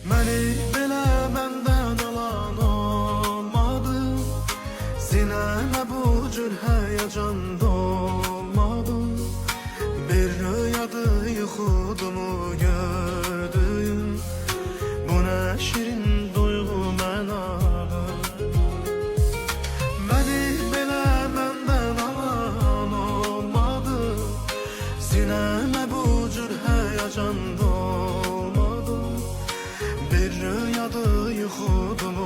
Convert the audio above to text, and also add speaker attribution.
Speaker 1: Məni belə məndən alan olmadı, sinəmə bu cür həyəcan dolmadı. Bir rüyadı yuxudumu gördüm, bu nə şirin duyğu mənə. Məni belə məndən alan olmadı, sinəmə bu cür həyəcan dolmadı. Bir rüyadı yuxudumu